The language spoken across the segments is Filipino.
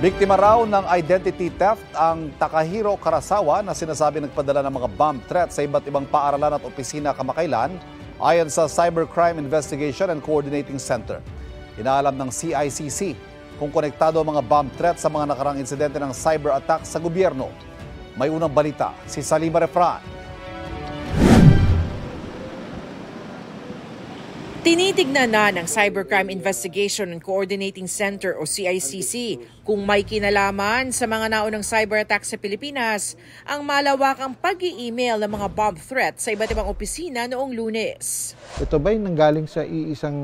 Biktima raw ng identity theft ang Takahiro Karasawa na sinasabi nagpadala ng mga bomb threat sa iba't ibang paaralan at opisina kamakailan ayon sa Cybercrime Investigation and Coordinating Center. Inaalam ng CICC kung konektado ang mga bomb threat sa mga nakarang insidente ng cyber attack sa gobyerno. May unang balita si Salima Refran. Tinitignan na ng Cybercrime Investigation and Coordinating Center o CICC kung may kinalaman sa mga naunang cyber attack sa Pilipinas ang malawakang pag-i-email ng mga bomb threat sa iba't ibang opisina noong Lunes. Ito ba'y nanggaling sa iisang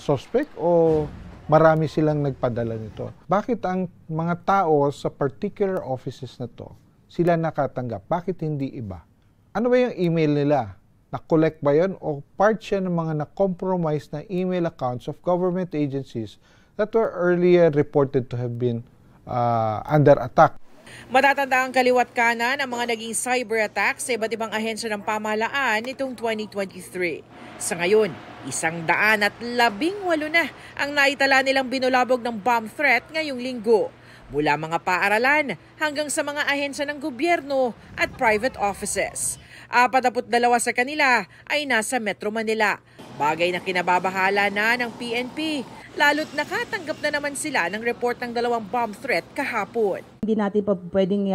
suspect o marami silang nagpadala nito? Bakit ang mga tao sa particular offices na to sila nakatanggap? Bakit hindi iba? Ano ba yung email nila? Na-collect ba yun o part siya ng mga na-compromise na email accounts of government agencies that were earlier reported to have been under attack? Matatanda ang kaliwat kanan ang mga naging cyber attack sa iba't ibang ahensya ng pamahalaan nitong 2023. Sa ngayon, 118 na ang naitala nilang binulabog ng bomb threat ngayong linggo. Mula mga paaralan hanggang sa mga ahensya ng gobyerno at private offices. 42 sa kanila ay nasa Metro Manila. Bagay na kinababahala na ng PNP, lalo't nakatanggap na naman sila ng report ng 2 bomb threat kahapon. Hindi natin pa pwedeng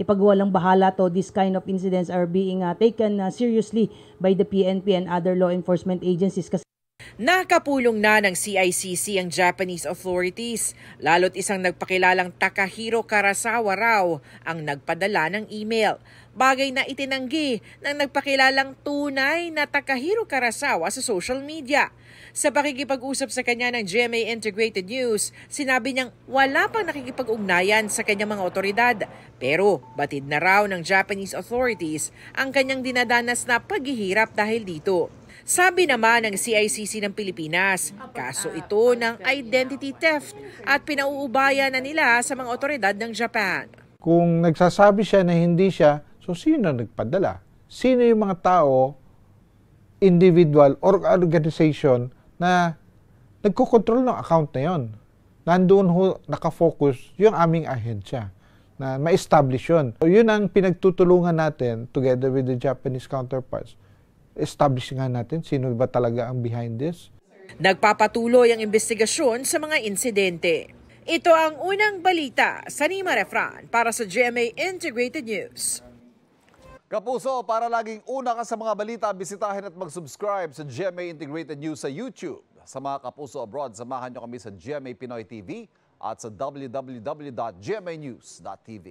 ipagwalang bahala to. This kind of incidents are being taken seriously by the PNP and other law enforcement agencies. Nakapulong na ng CICC ang Japanese authorities, lalo't isang nagpakilalang Takahiro Karasawa raw ang nagpadala ng email. Bagay na itinanggi ng nagpakilalang tunay na Takahiro Karasawa sa social media. Sa pakikipag-usap sa kanya ng GMA Integrated News, sinabi niyang wala pang nakikipag-ugnayan sa kanyang mga otoridad. Pero batid na raw ng Japanese authorities ang kanyang dinadanas na paghihirap dahil dito. Sabi naman ng CICC ng Pilipinas, kaso ito ng identity theft at pinauubaya na nila sa mga otoridad ng Japan. Kung nagsasabi siya na hindi siya, so sino nagpadala? Sino yung mga tao, individual or organization na nagkokontrol ng account na yon? Nandoon ho nakafocus yung aming ahensya na ma-establish yun. So yun ang pinagtutulungan natin together with the Japanese counterparts. Establish nga natin sino ba talaga ang behind this. Nagpapatuloy ang investigasyon sa mga insidente. Ito ang unang balita sa Salima Refran para sa GMA Integrated News. Kapuso, para laging una ka sa mga balita, bisitahin at mag-subscribe sa GMA Integrated News sa YouTube. Sa mga kapuso abroad, samahan nyo kami sa GMA Pinoy TV at sa www.gmanews.tv.